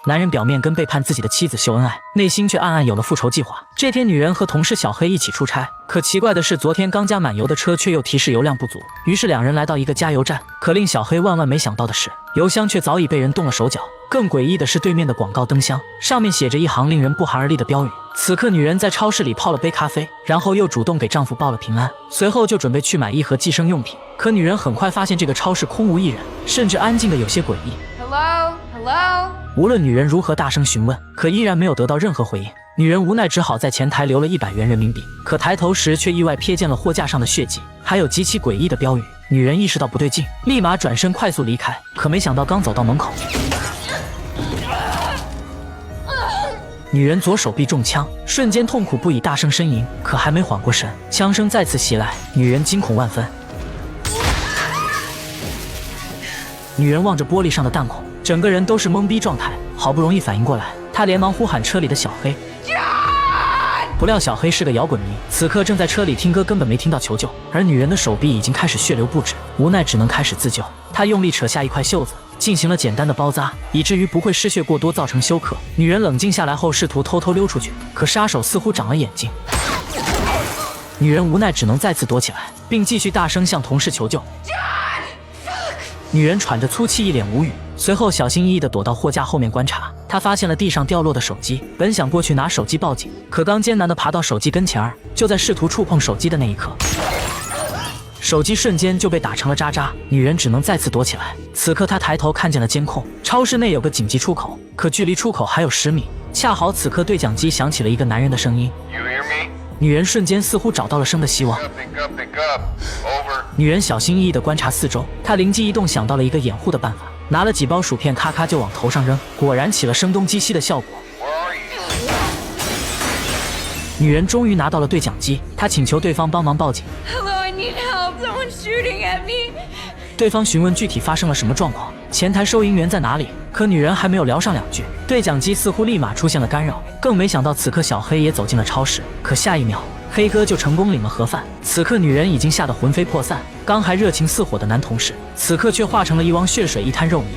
男人表面跟背叛自己的妻子秀恩爱，内心却暗暗有了复仇计划。这天，女人和同事小黑一起出差，可奇怪的是，昨天刚加满油的车却又提示油量不足。于是两人来到一个加油站，可令小黑万万没想到的是，油箱却早已被人动了手脚。更诡异的是，对面的广告灯箱上面写着一行令人不寒而栗的标语。此刻，女人在超市里泡了杯咖啡，然后又主动给丈夫报了平安，随后就准备去买一盒计生用品。可女人很快发现这个超市空无一人，甚至安静的有些诡异。Hello。无论女人如何大声询问，可依然没有得到任何回应。女人无奈只好在前台留了100元人民币，可抬头时却意外瞥见了货架上的血迹，还有极其诡异的标语。女人意识到不对劲，立马转身快速离开，可没想到刚走到门口，女人左手臂中枪，瞬间痛苦不已，大声呻吟。可还没缓过神，枪声再次袭来，女人惊恐万分。女人望着玻璃上的弹孔，整个人都是懵逼状态，好不容易反应过来，她连忙呼喊车里的小黑。不料小黑是个摇滚迷，此刻正在车里听歌，根本没听到求救。而女人的手臂已经开始血流不止，无奈只能开始自救。她用力扯下一块袖子，进行了简单的包扎，以至于不会失血过多造成休克。女人冷静下来后，试图偷偷溜出去，可杀手似乎长了眼睛。女人无奈只能再次躲起来，并继续大声向同事求救。女人喘着粗气，一脸无语，随后小心翼翼地躲到货架后面观察。她发现了地上掉落的手机，本想过去拿手机报警，可刚艰难地爬到手机跟前儿，就在试图触碰手机的那一刻，手机瞬间就被打成了渣渣。女人只能再次躲起来。此刻她抬头看见了监控，超市内有个紧急出口，可距离出口还有10米。恰好此刻对讲机响起了一个男人的声音。女人瞬间似乎找到了生的希望。女人小心翼翼地观察四周，她灵机一动想到了一个掩护的办法，拿了几包薯片咔咔就往头上扔，果然起了声东击西的效果。女人终于拿到了对讲机，她请求对方帮忙报警。Hello, I need help. Someone's shooting at me. 对方询问具体发生了什么状况，前台收银员在哪里？可女人还没有聊上2句，对讲机似乎立马出现了干扰。更没想到此刻小黑也走进了超市，可下一秒黑哥就成功领了盒饭。此刻女人已经吓得魂飞魄散，刚还热情似火的男同事，此刻却化成了一汪血水，一滩肉泥。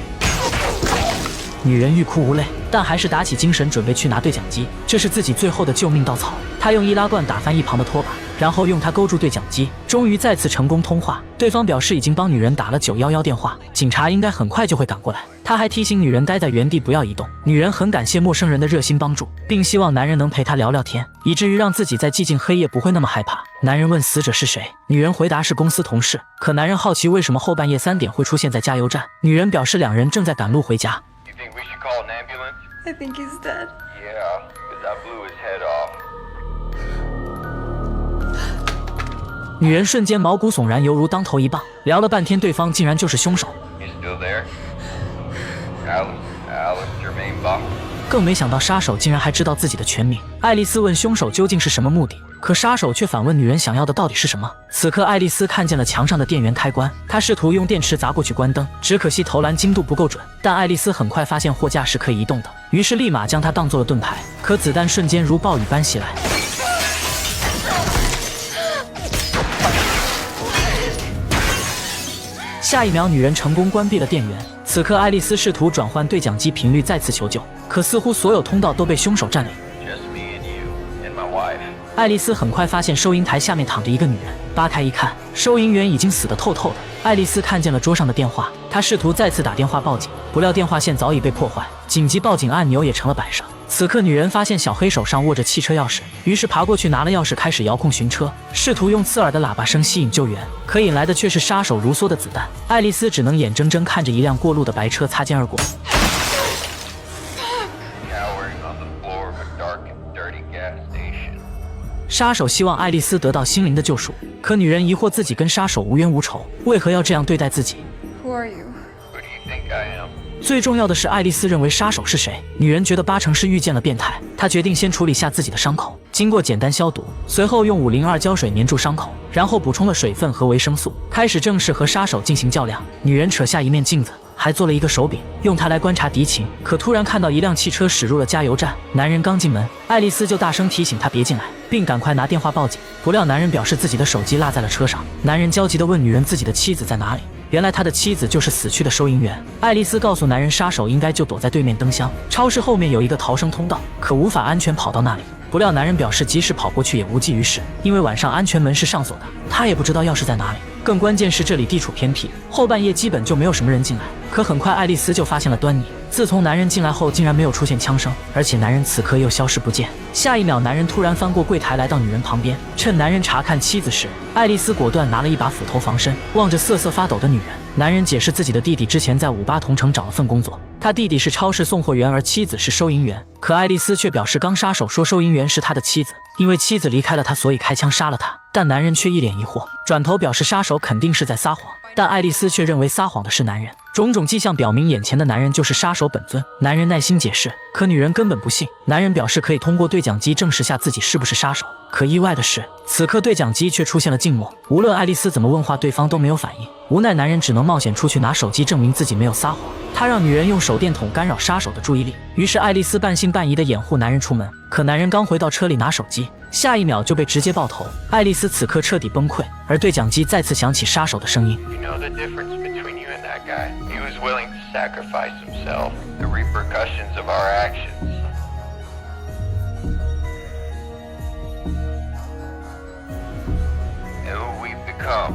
女人欲哭无泪，但还是打起精神准备去拿对讲机，这是自己最后的救命稻草。她用易拉罐打翻一旁的拖把，然后用它勾住对讲机，终于再次成功通话。对方表示已经帮女人打了911电话，警察应该很快就会赶过来。他还提醒女人待在原地不要移动。女人很感谢陌生人的热心帮助，并希望男人能陪她聊聊天，以至于让自己在寂静黑夜不会那么害怕。男人问死者是谁，女人回答是公司同事。可男人好奇为什么后半夜3点会出现在加油站，女人表示2人正在赶路回家。Think we should call an ambulance? I think he's dead. Yeah, because I blew his head off. 女人瞬间毛骨悚然，犹如当头一棒。聊了半天，对方竟然就是凶手。You still there? Alex Jermaine Bach. 更没想到杀手竟然还知道自己的全名。爱丽丝问凶手究竟是什么目的，可杀手却反问女人想要的到底是什么。此刻爱丽丝看见了墙上的电源开关，她试图用电池砸过去关灯，只可惜投篮精度不够准。但爱丽丝很快发现货架是可以移动的，于是立马将它当做了盾牌。可子弹瞬间如暴雨般袭来，下一秒女人成功关闭了电源。此刻爱丽丝试图转换对讲机频率，再次求救，可似乎所有通道都被凶手占领。Just me and you and my wife. 爱丽丝很快发现收银台下面躺着一个女人，扒开一看，收银员已经死得透透的。爱丽丝看见了桌上的电话，她试图再次打电话报警，不料电话线早已被破坏，紧急报警按钮也成了摆设。此刻女人发现小黑手上握着汽车钥匙，于是爬过去拿了钥匙，开始遥控寻车，试图用刺耳的喇叭声吸引救援，可引来的却是杀手如梭的子弹。爱丽丝只能眼睁睁看着一辆过路的白车擦肩而过。杀手希望爱丽丝得到心灵的救赎，可女人疑惑自己跟杀手无冤无仇，为何要这样对待自己？ Who are you? Who do you think I am? 最重要的是，爱丽丝认为杀手是谁？女人觉得8成是遇见了变态，她决定先处理下自己的伤口，经过简单消毒，随后用502胶水粘住伤口，然后补充了水分和维生素，开始正式和杀手进行较量。女人扯下一面镜子，还做了一个手柄，用它来观察敌情。可突然看到一辆汽车驶入了加油站，男人刚进门，爱丽丝就大声提醒他别进来，并赶快拿电话报警。不料男人表示自己的手机落在了车上。男人焦急地问女人自己的妻子在哪里，原来他的妻子就是死去的收银员。爱丽丝告诉男人，杀手应该就躲在对面灯箱。超市后面有一个逃生通道，可无法安全跑到那里。不料男人表示，即使跑过去也无济于事，因为晚上安全门是上锁的，他也不知道钥匙在哪里。更关键是这里地处偏僻，后半夜基本就没有什么人进来。可很快爱丽丝就发现了端倪，自从男人进来后，竟然没有出现枪声，而且男人此刻又消失不见。下一秒，男人突然翻过柜台来到女人旁边，趁男人查看妻子时，爱丽丝果断拿了一把斧头防身，望着瑟瑟发抖的女人。男人解释自己的弟弟之前在58同城找了份工作，他弟弟是超市送货员，而妻子是收银员。可爱丽丝却表示，刚杀手说收银员是他的妻子，因为妻子离开了他，所以开枪杀了他。但男人却一脸疑惑，转头表示杀手肯定是在撒谎，但爱丽丝却认为撒谎的是男人。种种迹象表明，眼前的男人就是杀手本尊。男人耐心解释，可女人根本不信。男人表示可以通过对讲机证实下自己是不是杀手。可意外的是，此刻对讲机却出现了静默，无论爱丽丝怎么问话，对方都没有反应。无奈男人只能冒险出去拿手机证明自己没有撒谎。他让女人用手电筒干扰杀手的注意力，于是爱丽丝半信半疑地掩护男人出门。可男人刚回到车里拿手机，下一秒就被直接爆头。爱丽丝此刻彻底崩溃，而对讲机再次响起杀手的声音。You know the difference between you and that guy? He was willing to sacrifice himself. The repercussions of our actions. And who we've become.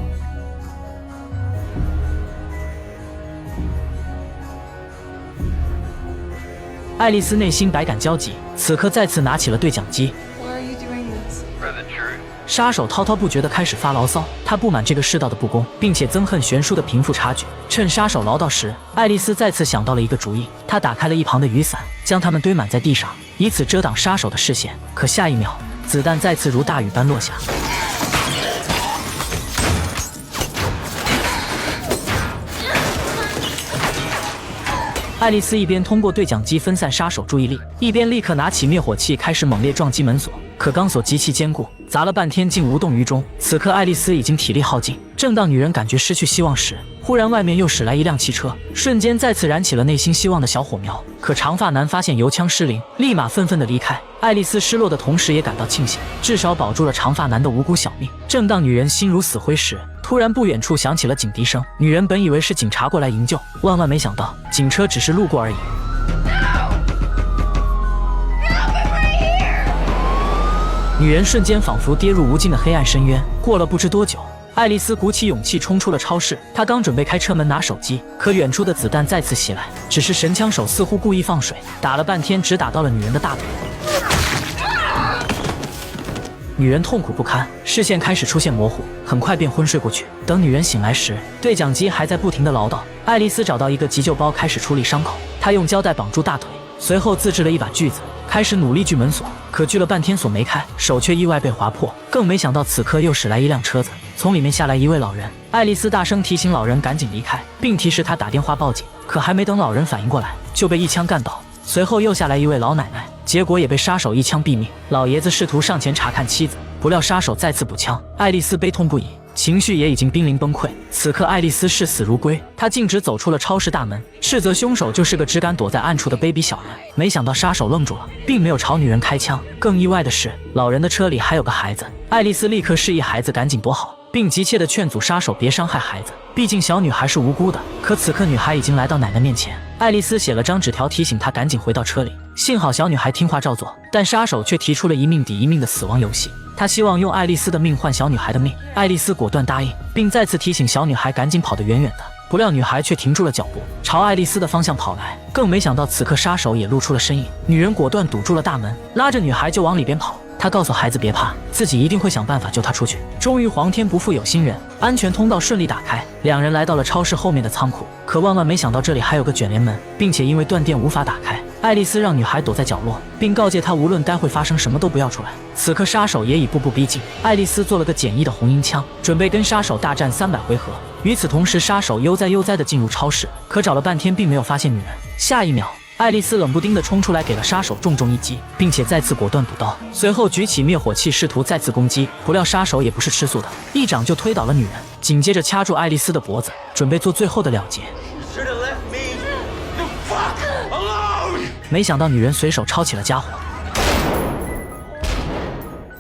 爱丽丝内心百感交集，此刻再次拿起了对讲机。Why are you doing this? For the truth. 杀手滔滔不绝地开始发牢骚，他不满这个世道的不公，并且憎恨悬殊的贫富差距。趁杀手唠叨时，爱丽丝再次想到了一个主意，她打开了一旁的雨伞，将它们堆满在地上，以此遮挡杀手的视线。可下一秒，子弹再次如大雨般落下。爱丽丝一边通过对讲机分散杀手注意力，一边立刻拿起灭火器开始猛烈撞击门锁。可钢锁极其坚固，砸了半天竟无动于衷。此刻爱丽丝已经体力耗尽，正当女人感觉失去希望时，忽然外面又驶来一辆汽车，瞬间再次燃起了内心希望的小火苗。可长发男发现油枪失灵，立马愤愤地离开。爱丽丝失落的同时也感到庆幸，至少保住了长发男的无辜小命。正当女人心如死灰时，突然不远处响起了警笛声，女人本以为是警察过来营救，万万没想到警车只是路过而已。女人瞬间仿佛跌入无尽的黑暗深渊。过了不知多久，爱丽丝鼓起勇气冲出了超市，她刚准备开车门拿手机，可远处的子弹再次袭来，只是神枪手似乎故意放水，打了半天只打到了女人的大腿。女人痛苦不堪，视线开始出现模糊，很快便昏睡过去。等女人醒来时，对讲机还在不停地唠叨。爱丽丝找到一个急救包，开始处理伤口。她用胶带绑住大腿，随后自制了一把锯子，开始努力锯门锁。可锯了半天锁没开，手却意外被划破。更没想到此刻又驶来一辆车子，从里面下来一位老人。爱丽丝大声提醒老人赶紧离开，并提示他打电话报警。可还没等老人反应过来，就被一枪干倒。随后又下来一位老奶奶，结果也被杀手一枪毙命。老爷子试图上前查看妻子，不料杀手再次补枪。爱丽丝悲痛不已，情绪也已经濒临崩溃。此刻爱丽丝视死如归，她径直走出了超市大门，斥责凶手就是个只敢躲在暗处的卑鄙小人。没想到杀手愣住了，并没有朝女人开枪。更意外的是，老人的车里还有个孩子。爱丽丝立刻示意孩子赶紧躲好，并急切地劝阻杀手别伤害孩子，毕竟小女孩是无辜的。可此刻女孩已经来到奶奶面前，爱丽丝写了张纸条提醒她赶紧回到车里。幸好小女孩听话照做，但杀手却提出了一命抵一命的死亡游戏。他希望用爱丽丝的命换小女孩的命，爱丽丝果断答应，并再次提醒小女孩赶紧跑得远远的。不料女孩却停住了脚步，朝爱丽丝的方向跑来。更没想到此刻杀手也露出了身影，女人果断堵住了大门，拉着女孩就往里边跑。她告诉孩子别怕，自己一定会想办法救她出去。终于皇天不负有心人，安全通道顺利打开，两人来到了超市后面的仓库。可万万没想到这里还有个卷帘门，并且因为断电无法打开。爱丽丝让女孩躲在角落，并告诫她无论待会发生什么都不要出来。此刻杀手也已步步逼近，爱丽丝做了个简易的红缨枪，准备跟杀手大战300回合。与此同时，杀手悠哉悠哉地进入超市，可找了半天并没有发现女人。下一秒，爱丽丝冷不丁地冲出来，给了杀手重重一击，并且再次果断补刀，随后举起灭火器试图再次攻击。不料杀手也不是吃素的，一掌就推倒了女人，紧接着掐住爱丽丝的脖子，准备做最后的了结。没想到女人随手抄起了家伙，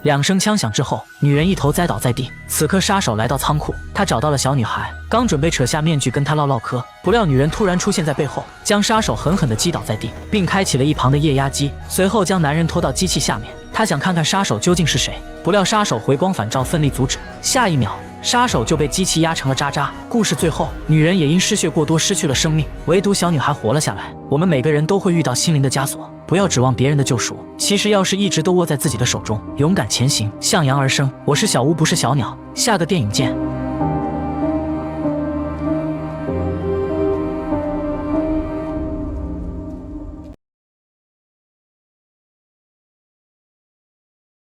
2声枪响之后，女人一头栽倒在地。此刻杀手来到仓库，他找到了小女孩，刚准备扯下面具跟她唠嗑，不料女人突然出现在背后，将杀手狠狠地击倒在地，并开启了一旁的液压机，随后将男人拖到机器下面。他想看看杀手究竟是谁，不料杀手回光返照，奋力阻止。下一秒，杀手就被机器压成了渣渣。故事最后，女人也因失血过多失去了生命，唯独小女孩活了下来。我们每个人都会遇到心灵的枷锁，不要指望别人的救赎，其实钥匙一直都握在自己的手中。勇敢前行，向阳而生。我是小屋，不是小鸟。下个电影见。